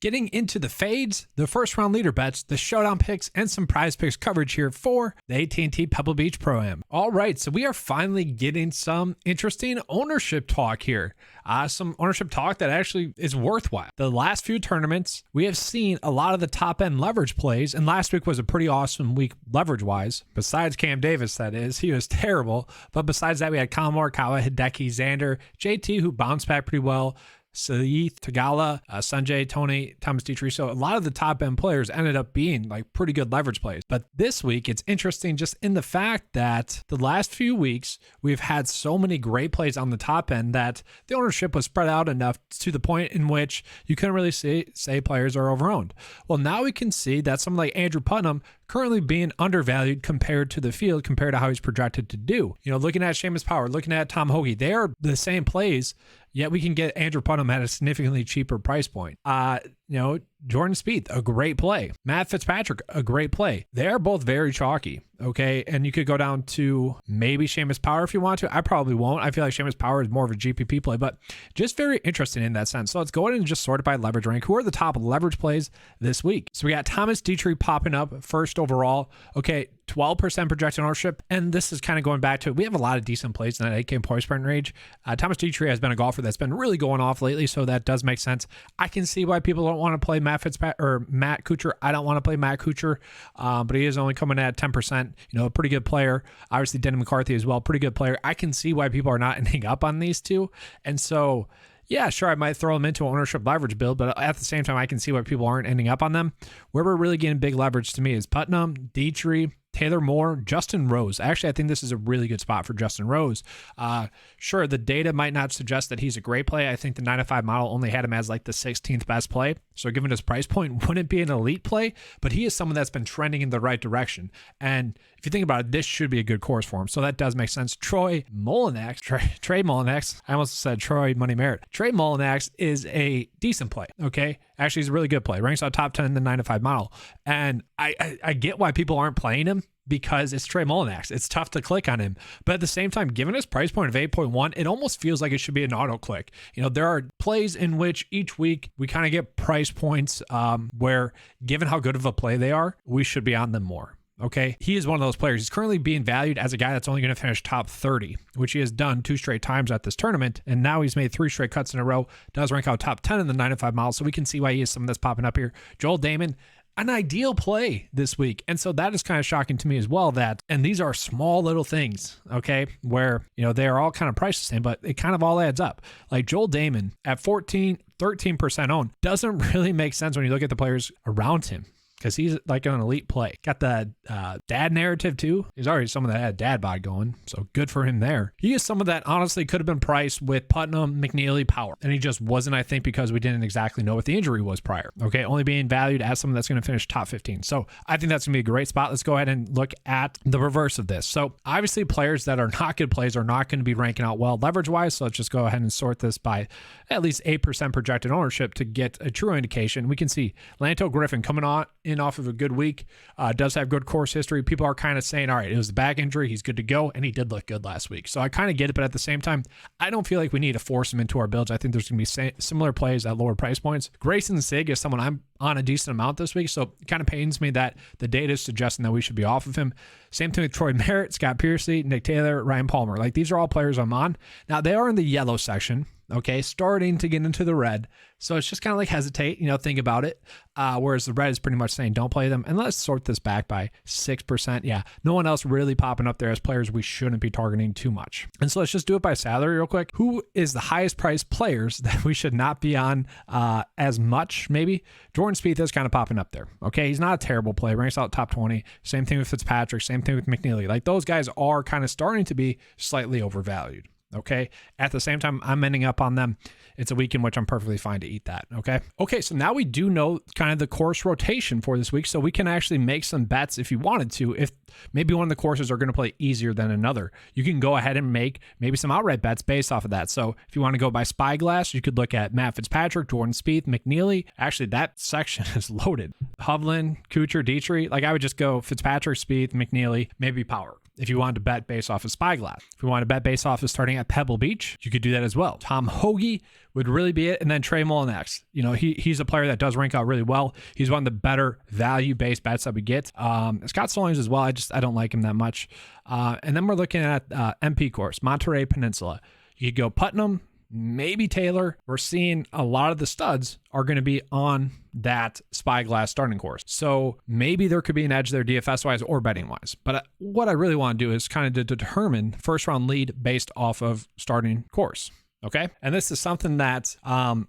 getting into the fades, the first round leader bets, the showdown picks, and some prize picks coverage here for the AT&T Pebble Beach Pro-AM. All right, so we are finally getting some interesting ownership talk here. Some ownership talk that actually is worthwhile. The last few tournaments, we have seen a lot of the top end leverage plays, and last week was a pretty awesome week leverage wise. Besides Cam Davis, that is, he was terrible. But besides that, we had Colin Morikawa, Hideki, Xander, JT, who bounced back pretty well. Sahith, Tagala, Sanjay, Tony, Thomas Dietrich. So a lot of the top end players ended up being like pretty good leverage plays. But this week, it's interesting just in the fact that the last few weeks, we've had so many great plays on the top end that the ownership was spread out enough to the point in which you couldn't really say players are overowned. Well, now we can see that someone like Andrew Putnam currently being undervalued compared to the field, compared to how he's projected to do. You know, looking at Seamus Power, looking at Tom Hoagie, they are the same plays, yet we can get Andrew Putnam at a significantly cheaper price point. Jordan Spieth, a great play. Matt Fitzpatrick, a great play. They are both very chalky, okay? And you could go down to maybe Seamus Power if you want to. I probably won't. I feel like Seamus Power is more of a GPP play, but just very interesting in that sense. So let's go ahead and just sort it by leverage rank. Who are the top leverage plays this week? So we got Thomas Dietrich popping up first overall. Okay, 12% projected ownership. And this is kind of going back to, we have a lot of decent plays in that 8K point sprint range. Thomas Dietrich has been a golfer that's been really going off lately, so that does make sense. I can see why people don't want to play Matt Kuchar. I don't want to play Matt Kuchar, but he is only coming at 10%. You know, a pretty good player. Obviously, Denny McCarthy as well, pretty good player. I can see why people are not ending up on these two. And so, yeah, sure, I might throw them into an ownership leverage build, but at the same time, I can see why people aren't ending up on them. Where we're really getting big leverage to me is Putnam, Dietrich, Taylor Moore, Justin Rose. Actually, I think this is a really good spot for Justin Rose. Sure, the data might not suggest that he's a great play. I think the 9-to-5 model only had him as like the 16th best play. So given his price point, wouldn't be an elite play, but he is someone that's been trending in the right direction. And if you think about it, this should be a good course for him. So that does make sense. Trey Mullinax, I almost said Troy Money Merit. Trey Mullinax is a decent play, okay? Actually, he's a really good play. Ranks out top 10 in the 9-to-5 model. And I get why people aren't playing him, because it's Trey Mullinax. It's tough to click on him. But at the same time, given his price point of 8.1, it almost feels like it should be an auto click. You know, there are plays in which each week we kind of get price points where, given how good of a play they are, we should be on them more. Okay, he is one of those players. He's currently being valued as a guy that's only going to finish top 30, which he has done 2 straight times at this tournament. And now he's made 3 straight cuts in a row, does rank out top 10 in the 9-to-5 mile. So we can see why he is someone that's popping up here. Joel Damon, an ideal play this week. And so that is kind of shocking to me as well, that, and these are small little things, okay, where, you know, they are all kind of priced the same, but it kind of all adds up. Like Joel Damon at 13% owned doesn't really make sense when you look at the players around him, because he's like an elite play. Got the dad narrative too. He's already someone that had dad bod going, so good for him there. He is someone that honestly could have been priced with Putnam, McNeely, Power, and he just wasn't, I think, because we didn't exactly know what the injury was prior. Okay, only being valued as someone that's going to finish top 15. So I think that's going to be a great spot. Let's go ahead and look at the reverse of this. So obviously players that are not good plays are not going to be ranking out well leverage-wise, so let's just go ahead and sort this by at least 8% projected ownership to get a true indication. We can see Lanto Griffin coming off of a good week, does have good course history. People are kind of saying, all right, it was the back injury, he's good to go, and he did look good last week. So I kind of get it, but at the same time, I don't feel like we need to force him into our builds. I think there's going to be similar plays at lower price points. Grayson Sig is someone I'm on a decent amount this week, so it kind of pains me that the data is suggesting that we should be off of him. Same thing with Troy Merritt, Scott Piercy, Nick Taylor, Ryan Palmer. Like, these are all players I'm on. Now, they are in the yellow section, okay, starting to get into the red. So it's just kind of like hesitate, you know, think about it. Whereas the red is pretty much saying don't play them. And let's sort this back by 6%. Yeah, no one else really popping up there as players we shouldn't be targeting too much. And so let's just do it by salary real quick. Who is the highest priced players that we should not be on as much, maybe? Jordan Spieth is kind of popping up there. Okay, he's not a terrible play. Ranks out top 20. Same thing with Fitzpatrick. Same thing with McNeely. Like, those guys are kind of starting to be slightly overvalued. Okay. At the same time, I'm ending up on them. It's a week in which I'm perfectly fine to eat that. Okay. So now we do know kind of the course rotation for this week. So we can actually make some bets if you wanted to. If maybe one of the courses are going to play easier than another, you can go ahead and make maybe some outright bets based off of that. So if you want to go by Spyglass, you could look at Matt Fitzpatrick, Jordan Spieth, McNeely. Actually, that section is loaded. Hovland, Kuchar, Dietrich. Like, I would just go Fitzpatrick, Spieth, McNeely, maybe Power. if you wanted to bet based off of Spyglass. If you want to bet based off of starting at Pebble Beach, you could do that as well. Tom Hoagie would really be it. And then Trey Mullinax. You know, he's a player that does rank out really well. He's one of the better value-based bets that we get. Scott Stallings as well. I don't like him that much. And then we're looking at MP course, Monterey Peninsula. You could go Putnam, maybe Taylor. We're seeing a lot of the studs are going to be on that Spyglass starting course. So maybe there could be an edge there DFS-wise or betting-wise. But what I really want to do is kind of determine first-round lead based off of starting course. Okay? And this is something that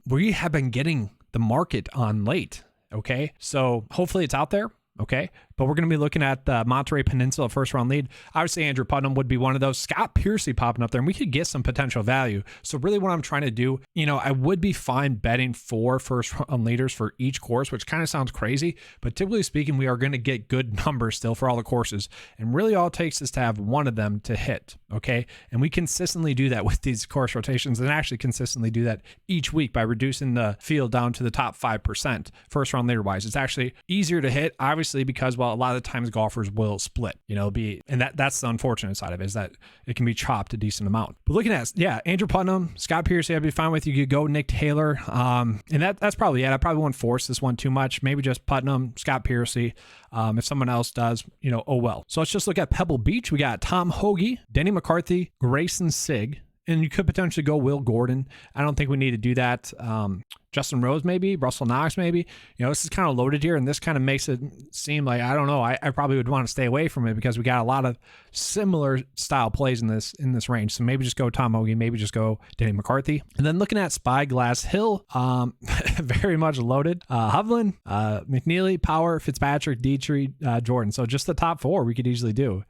we have been getting the market on late. Okay? So hopefully it's out there. Okay, but we're going to be looking at the Monterey Peninsula first round lead. Obviously, Andrew Putnam would be one of those. Scott Piercy popping up there, and we could get some potential value. So really what I'm trying to do, you know, I would be fine betting 4 first round leaders for each course, which kind of sounds crazy, but typically speaking, we are going to get good numbers still for all the courses. And really all it takes is to have one of them to hit, okay? And we consistently do that with these course rotations and actually consistently do that each week by reducing the field down to the top 5% first round leader wise. It's actually easier to hit, obviously, because, well, a lot of the times golfers will split, you know, that's the unfortunate side of it, is that it can be chopped a decent amount. But looking at, Andrew Putnam, Scott Piercy, I'd be fine with. You could go Nick Taylor. And that's probably it. I probably won't force this one too much. Maybe just Putnam, Scott Piercy. If someone else does, you know, oh well. So let's just look at Pebble Beach. We got Tom Hoagie, Denny McCarthy, Grayson Sigg, and you could potentially go Will Gordon. I don't think we need to do that. Justin Rose, maybe Russell Knox, maybe. You know, this is kind of loaded here, and this kind of makes it seem like, I don't know, I probably would want to stay away from it because we got a lot of similar style plays in this range. So maybe just go Tom Hoagie, maybe just go Denny McCarthy. And then looking at Spyglass Hill, very much loaded. Hovland, McNeely, Power, Fitzpatrick, Dietrich, Jordan. So just the top 4 we could easily do.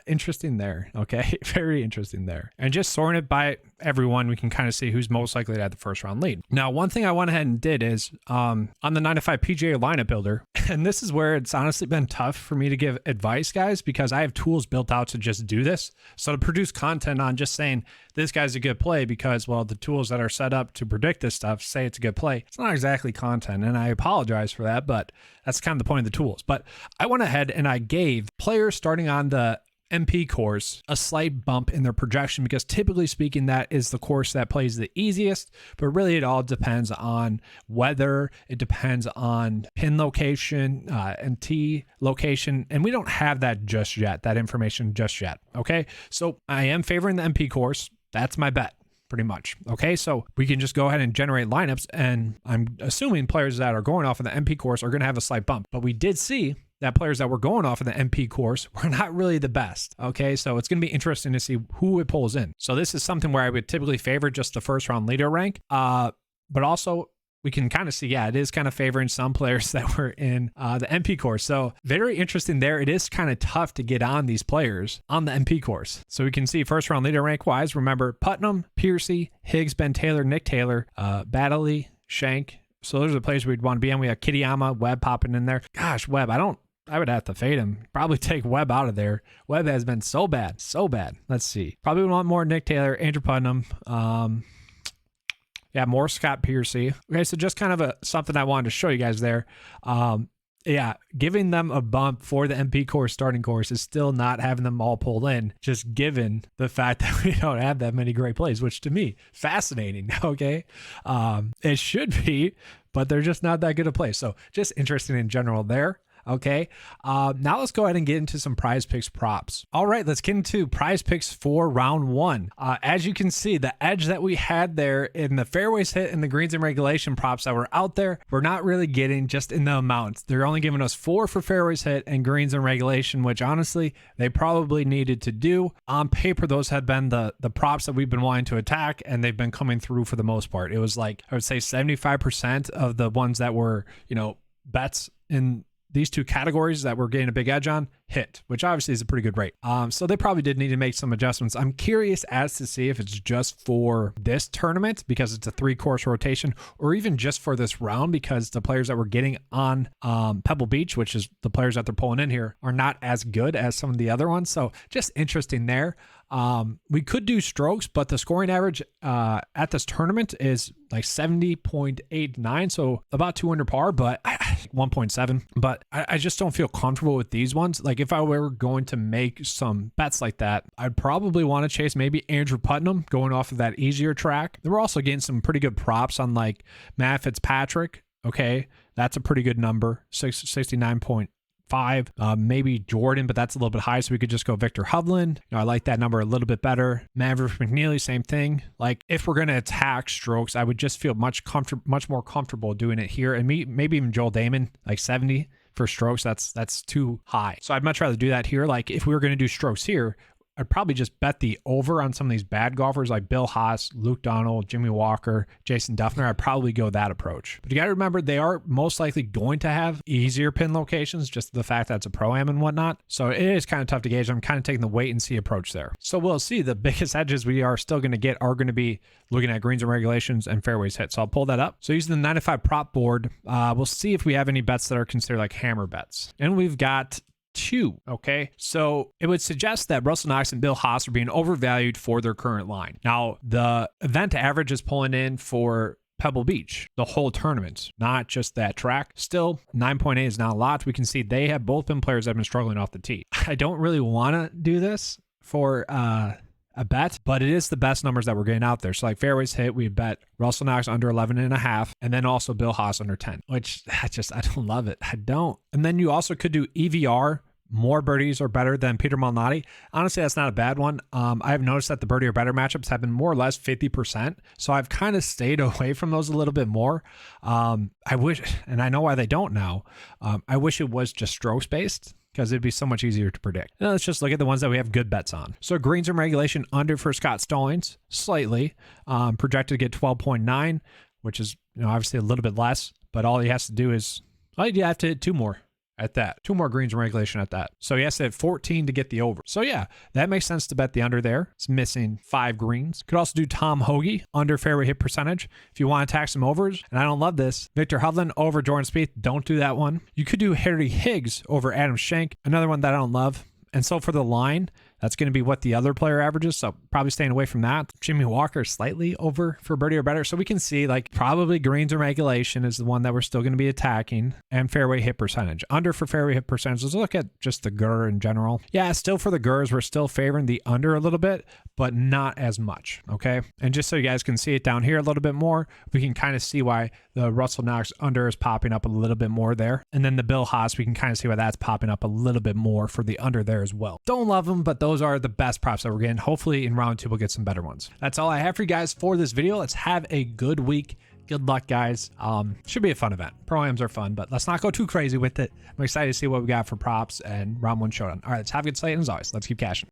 Interesting there. Okay. Very interesting there. And just sorting it by everyone, we can kind of see who's most likely to have the first round lead. Now, one thing I went ahead and did is on the 9-to-5 PGA lineup builder, and this is where it's honestly been tough for me to give advice, guys, because I have tools built out to just do this. So to produce content on just saying this guy's a good play because, well, the tools that are set up to predict this stuff say it's a good play. It's not exactly content, and I apologize for that, but that's kind of the point of the tools. But I went ahead and I gave players starting on the MP course a slight bump in their projection because typically speaking, that is the course that plays the easiest, but really it all depends on weather. It depends on pin location and tee location. And we don't have that just yet, that information just yet. Okay. So I am favoring the MP course. That's my bet. Pretty much. Okay, so we can just go ahead and generate lineups, and I'm assuming players that are going off of the MP course are going to have a slight bump. But we did see that players that were going off of the MP course were not really the best. Okay, so it's going to be interesting to see who it pulls in. So this is something where I would typically favor just the first round leader rank, but also we can kind of see, it is kind of favoring some players that were in the MP course. So very interesting there. It is kind of tough to get on these players on the MP course. So we can see first round leader rank wise, remember Putnam, Piercy, Higgs, Ben Taylor, Nick Taylor, Baddeley, Shank. So those are the players we'd want to be on. We have Kitayama, Webb popping in there. Gosh, Webb, I would have to fade him. Probably take Webb out of there. Webb has been so bad. Let's see. Probably want more Nick Taylor, Andrew Putnam. More Scott Piercy. Okay, so just kind of something I wanted to show you guys there. Giving them a bump for the MP course starting course is still not having them all pulled in, just given the fact that we don't have that many great plays, which to me, fascinating, okay? It should be, but they're just not that good a play. So just interesting in general there. Okay. Now let's go ahead and get into some PrizePicks props. All right, let's get into PrizePicks for round 1. As you can see, the edge that we had there in the fairways hit and the greens and regulation props that were out there, we're not really getting just in the amounts. They're only giving us 4 for fairways hit and greens and regulation, which honestly, they probably needed to do. On paper, those had been the props that we've been wanting to attack, and they've been coming through for the most part. It was like, I would say 75% of the ones that were, bets in these 2 categories that we're getting a big edge on hit, which obviously is a pretty good rate. So they probably did need to make some adjustments. I'm curious as to see if it's just for this tournament because it's a 3-course rotation, or even just for this round because the players that we're getting on Pebble Beach, which is the players that they're pulling in here, are not as good as some of the other ones. So just interesting there. We could do strokes, but the scoring average at this tournament is like 70.89, so about 2 under par. But 1.7, but I just don't feel comfortable with these ones. Like if I were going to make some bets like that, I'd probably want to chase maybe Andrew Putnam going off of that easier track. Then we're also getting some pretty good props on like Matt Fitzpatrick. Okay, that's a pretty good number, 69.5. Maybe Jordan, but that's a little bit high, so we could just go Victor Hovland. I like that number a little bit better. Maverick McNeely, same thing. Like if we're going to attack strokes, I would just feel much more comfortable doing it here. And maybe even Joel Damon, like 70 for strokes. That's too high. So I'd much rather do that here. Like if we were going to do strokes here, I'd probably just bet the over on some of these bad golfers like Bill Haas, Luke Donald, Jimmy Walker, Jason Duffner. I'd probably go that approach. But you got to remember, they are most likely going to have easier pin locations, just the fact that it's a Pro-Am and whatnot. So it is kind of tough to gauge. I'm kind of taking the wait and see approach there. So we'll see. The biggest edges we are still going to get are going to be looking at greens and regulations and fairways hit. So I'll pull that up. So using the 95 prop board, we'll see if we have any bets that are considered like hammer bets. And we've got 2. Okay, so it would suggest that Russell Knox and Bill Haas are being overvalued for their current line. Now, the event average is pulling in for Pebble Beach, the whole tournament, not just that track. Still, 9.8 is not a lot. We can see they have both been players that have been struggling off the tee. I don't really want to do this for a bet, but it is the best numbers that we're getting out there. So like fairways hit, we bet Russell Knox under 11.5, and then also Bill Haas under 10, which I don't love it. I don't. And then you also could do EVR. More birdies are better than Peter Malnati. Honestly, that's not a bad one. I've noticed that the birdie or better matchups have been more or less 50%. So I've kind of stayed away from those a little bit more. I wish, and I know why they don't now. I wish it was just strokes based, because it'd be so much easier to predict. Now let's just look at the ones that we have good bets on. So greens and regulation under for Scott Stallings, slightly. Projected to get 12.9, which is obviously a little bit less, but all he has to do is, you have to hit 2 more at that. 2 more greens and regulation at that. So he has to hit 14 to get the over. So yeah, that makes sense to bet the under there. It's missing 5 greens. Could also do Tom Hoagie under fairway hit percentage if you want to attack some overs. And I don't love this. Victor Hovland over Jordan Spieth. Don't do that one. You could do Harry Higgs over Adam Schenk. Another one that I don't love. And so for the line, that's going to be what the other player averages. So probably staying away from that. Jimmy Walker slightly over for birdie or better. So we can see like probably greens and regulation is the one that we're still going to be attacking, and fairway hit percentage. Under for fairway hit percentage. Let's look at just the GUR in general. Yeah, still for the GURs, we're still favoring the under a little bit, but not as much. Okay. And just so you guys can see it down here a little bit more, we can kind of see why the Russell Knox under is popping up a little bit more there. And then the Bill Haas, we can kind of see why that's popping up a little bit more for the under there as well. Don't love them, but those are the best props that we're getting. Hopefully in round 2 we'll get some better ones. That's all I have for you guys for this video. Let's have a good week. Good luck, guys. Should be a fun event. Pro-Ams are fun, but let's not go too crazy with it. I'm excited to see what we got for props and round 1 showdown. All right, let's have a good slate, and as always, let's keep cashing.